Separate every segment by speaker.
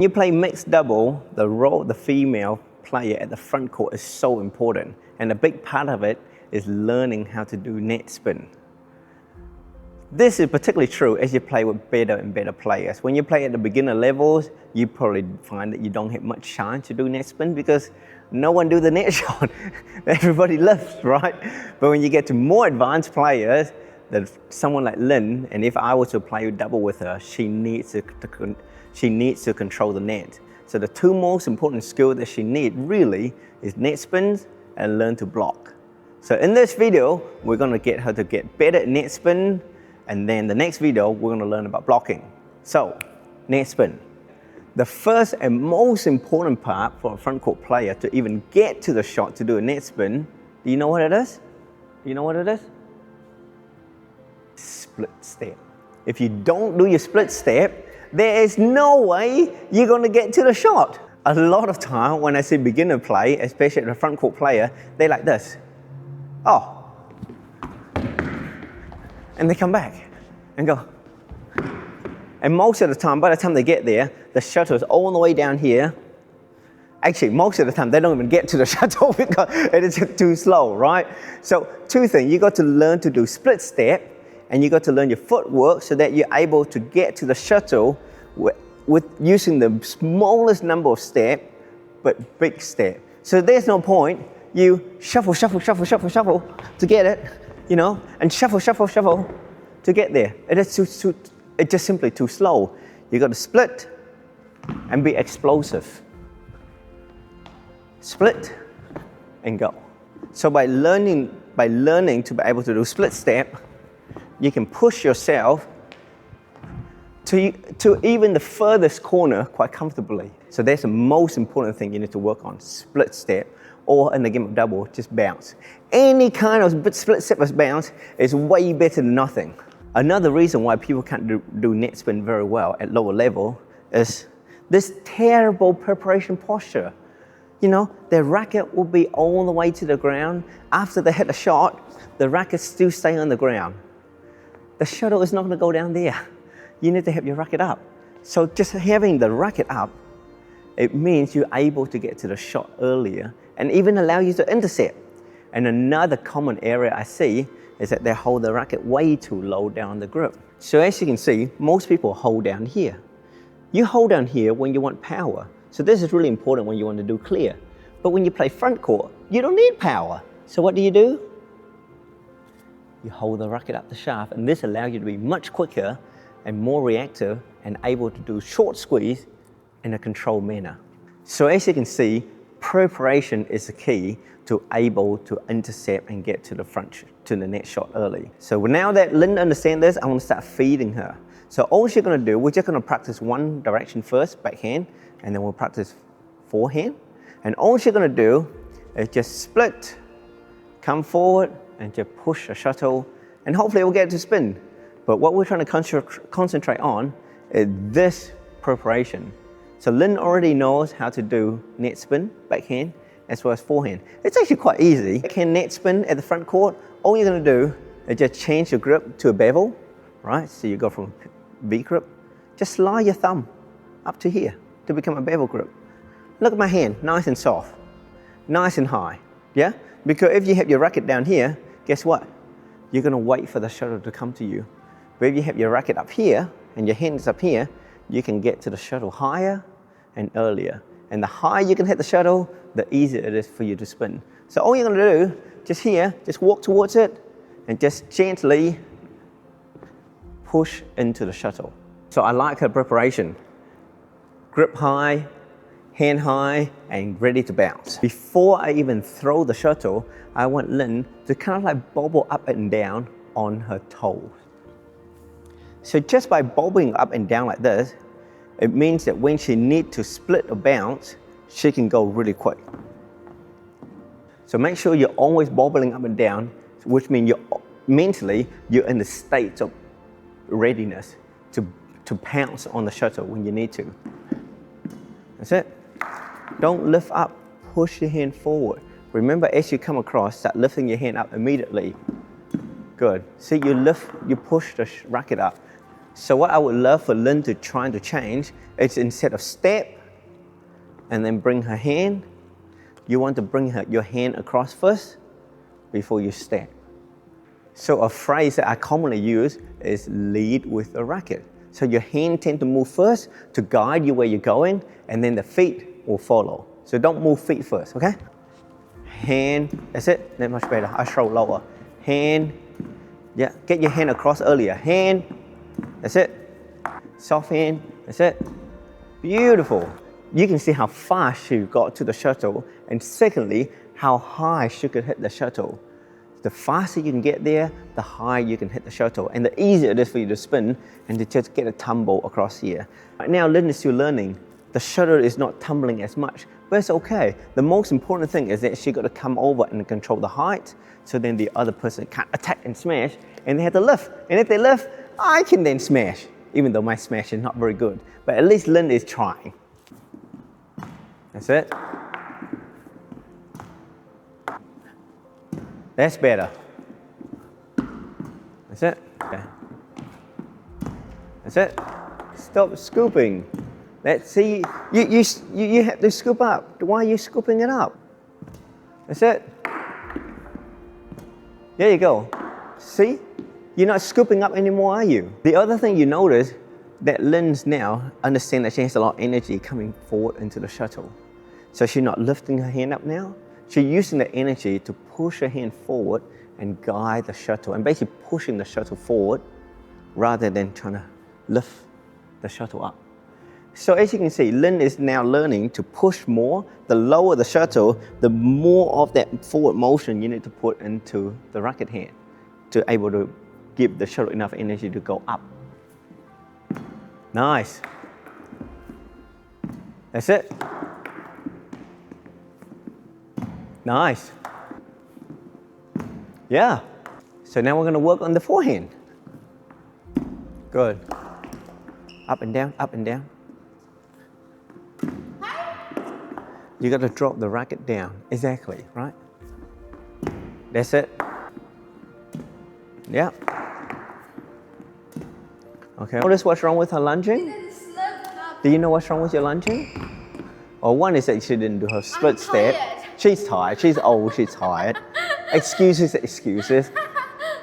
Speaker 1: When you play mixed double, the role of the female player at the front court is so important. And a big part of it is learning how to do net spin. This is particularly true as you play with better and better players. When you play at the beginner levels, you probably find that you don't have much chance to do net spin because no one do the net shot. Everybody lifts, right? But when you get to more advanced players, that someone like Lynn, and if I were to play double with her, she needs to control the net. So the two most important skills that she needs really is net spins and learn to block. So in this video, we're going to get her to get better at net spin, and then the next video, we're going to learn about blocking. So, net spin. The first and most important part for a front court player to even get to the shot to do a net spin, do you know what it is? Do you know what it is? Split step. If you don't do your split step, there is no way you're going to get to the shot. A lot of time when I see beginner play, especially the front court player, they like this. Oh. And they come back and go. And most of the time, by the time they get there, the shuttle is all the way down here. Actually, most of the time, they don't even get to the shuttle because it is too slow, right? So two things, you got to learn to do split step, and you got to learn your footwork so that you're able to get to the shuttle with using the smallest number of steps, but big step. So there's no point you shuffle to get it, you know, and shuffle to get there. It's just simply too slow. You got to split and be explosive. Split and go. So by learning to be able to do split step, you can push yourself to even the furthest corner quite comfortably. So that's the most important thing you need to work on, split step, or in the game of double, just bounce. Any kind of split step as bounce is way better than nothing. Another reason why people can't do net spin very well at lower level is this terrible preparation posture. You know, their racket will be all the way to the ground. After they hit a shot, the racket still stay on the ground. The shuttle is not going to go down there. You need to have your racket up. So just having the racket up, it means you're able to get to the shot earlier and even allow you to intercept. And another common area I see is that they hold the racket way too low down the grip. So as you can see, most people hold down here. You hold down here when you want power. So this is really important when you want to do clear. But when you play front court, you don't need power. So what do? You hold the racket up the shaft, and this allows you to be much quicker and more reactive and able to do short squeeze in a controlled manner. So as you can see, preparation is the key to able to intercept and get to the front, to the net shot early. So now that Lynn understands this, I want to start feeding her. So all she's going to do, we're just going to practice one direction first, backhand, and then we'll practice forehand. And all she's going to do is just split, come forward, and just push a shuttle, and hopefully we'll get it to spin. But what we're trying to concentrate on is this preparation. So Lynn already knows how to do net spin, backhand, as well as forehand. It's actually quite easy. Backhand net spin at the front court, all you're going to do is just change your grip to a bevel, right? So you go from V grip, just slide your thumb up to here to become a bevel grip. Look at my hand, nice and soft, nice and high, yeah? Because if you have your racket down here, guess what? You're going to wait for the shuttle to come to you. But if you have your racket up here and your hand is up here, you can get to the shuttle higher and earlier. And the higher you can hit the shuttle, the easier it is for you to spin. So all you're going to do, just here, just walk towards it and just gently push into the shuttle. So I like her preparation. Grip high, hand high, and ready to bounce. Before I even throw the shuttle, I want Lynn to kind of like bobble up and down on her toes. So just by bobbling up and down like this, it means that when she needs to split or bounce, she can go really quick. So make sure you're always bobbling up and down, which means mentally you're in the state of readiness to pounce on the shuttle when you need to. That's it. Don't lift up, push your hand forward. Remember, as you come across, start lifting your hand up immediately. Good. See, you push the racket up. So what I would love for Lynn to try to change is instead of step and then bring her hand, you want to bring your hand across first before you step. So a phrase that I commonly use is lead with a racket. So your hand tend to move first to guide you where you're going, and then the feet will follow. So don't move feet first, okay? Hand, that's it, that's much better. I throw lower. Hand, yeah, get your hand across earlier. Hand, that's it. Soft hand, that's it. Beautiful. You can see how fast she got to the shuttle, and secondly, how high she could hit the shuttle. The faster you can get there, the higher you can hit the shuttle, and the easier it is for you to spin and to just get a tumble across here. Right now, Lynn is still learning. The shuttle is not tumbling as much, but it's okay. The most important thing is that she got to come over and control the height, so then the other person can't attack and smash, and they have to lift. And if they lift, I can then smash, even though my smash is not very good. But at least Lynn is trying. That's it. That's better. That's it. Okay. That's it. Stop scooping. Let's see. You have to scoop up. Why are you scooping it up? That's it. There you go. See? You're not scooping up anymore, are you? The other thing you notice that Lynn's now understand that she has a lot of energy coming forward into the shuttle. So she's not lifting her hand up now. She's using the energy to push her hand forward and guide the shuttle, and basically pushing the shuttle forward rather than trying to lift the shuttle up. So as you can see, Lynn is now learning to push more. The lower the shuttle, the more of that forward motion you need to put into the racket hand to able to give the shuttle enough energy to go up. Nice. That's it. Nice. Yeah. So now we're going to work on the forehand. Good. Up and down, up and down. You got to drop the racket down. Exactly, right? That's it. Yeah. Okay. Notice what's wrong with her lunging? Do you know what's wrong with your lunging? Well, one is that she didn't do her split step. She's tired, she's old, she's tired. Excuses, excuses.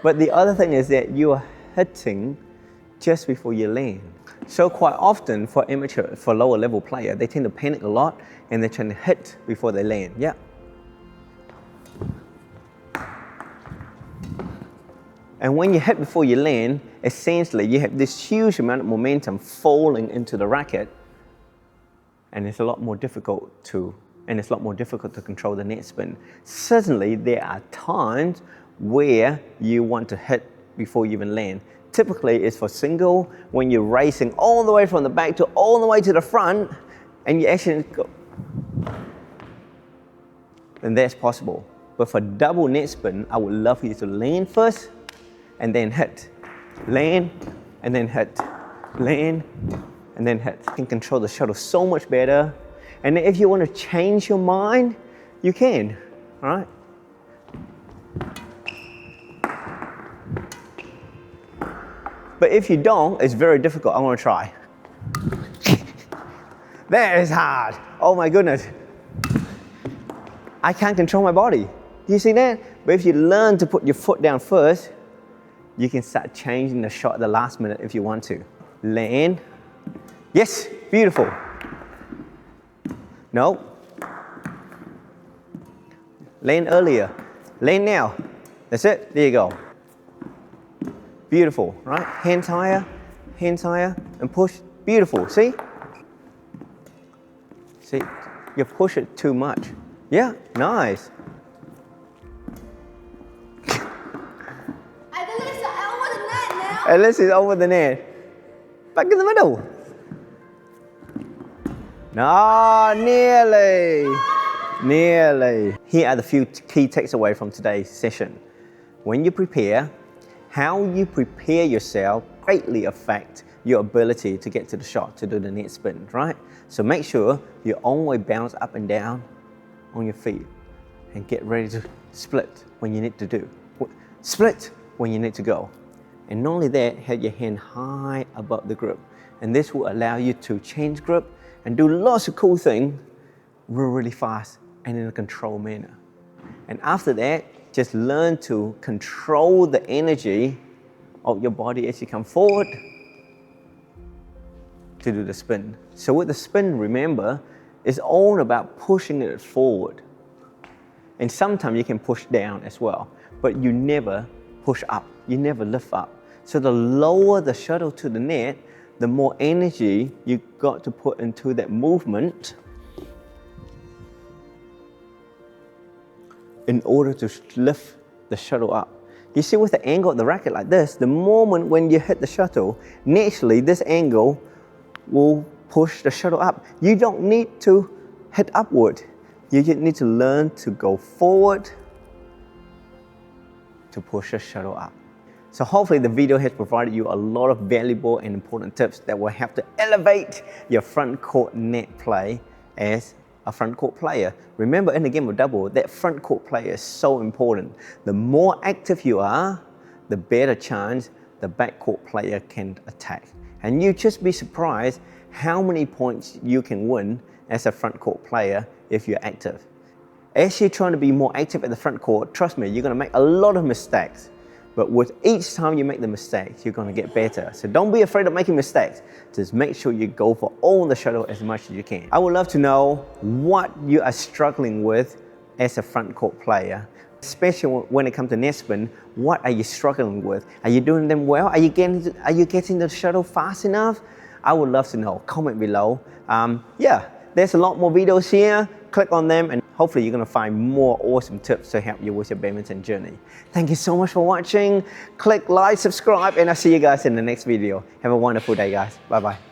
Speaker 1: But the other thing is that you are hitting just before you land. So quite often for lower level player, they tend to panic a lot and they're trying to hit before they land. Yeah. And when you hit before you land, essentially you have this huge amount of momentum falling into the racket, and it's a lot more difficult to control the net spin. Certainly, there are times where you want to hit before you even land. Typically, it's for single, when you're racing all the way from the back to all the way to the front, and you actually go, then that's possible. But for double net spin, I would love for you to land first, and then hit. Land, and then hit. Land, and then hit. You can control the shuttle so much better. And if you want to change your mind, you can, all right? But if you don't, it's very difficult. I want to try. That is hard. Oh my goodness. I can't control my body. Do you see that? But if you learn to put your foot down first, you can start changing the shot at the last minute if you want to. Land. Yes, beautiful. No. Land earlier. Land now. That's it. There you go. Beautiful, right? Hands higher, and push. Beautiful, see? See, you push it too much. Yeah, nice. At least it's over the net. Back in the middle. No, nearly. Nearly. Here are the few key takeaways from today's session. When you prepare, how you prepare yourself greatly affects your ability to get to the shot, to do the net spin, right? So make sure you always bounce up and down on your feet and get ready to split when you need to do. Split when you need to go. And not only that, have your hand high above the grip. And this will allow you to change grip and do lots of cool things really fast and in a controlled manner. And after that, just learn to control the energy of your body as you come forward to do the spin. So with the spin, remember, it's all about pushing it forward. And sometimes you can push down as well, but you never push up, you never lift up. So the lower the shuttle to the net, the more energy you got to put into that movement in order to lift the shuttle up. You see, with the angle of the racket like this, the moment when you hit the shuttle, naturally this angle will push the shuttle up. You don't need to hit upward. You just need to learn to go forward to push the shuttle up. So hopefully the video has provided you a lot of valuable and important tips that will help to elevate your front court net play as a front court player. Remember, in the game of double, that front court player is so important. The more active you are, the better chance the back court player can attack. And you just be surprised how many points you can win as a front court player if you're active. As you're trying to be more active at the front court, trust me, you're going to make a lot of mistakes. But with each time you make the mistakes, you're going to get better. So don't be afraid of making mistakes. Just make sure you go for all the shuttle as much as you can. I would love to know what you are struggling with as a front court player, especially when it comes to net spin. What are you struggling with? Are you doing them well? Are you getting the shuttle fast enough? I would love to know. Comment below. Yeah, there's a lot more videos here. Click on them and hopefully you're going to find more awesome tips to help you with your badminton journey. Thank you so much for watching. Click like, subscribe, and I'll see you guys in the next video. Have a wonderful day, guys. Bye-bye.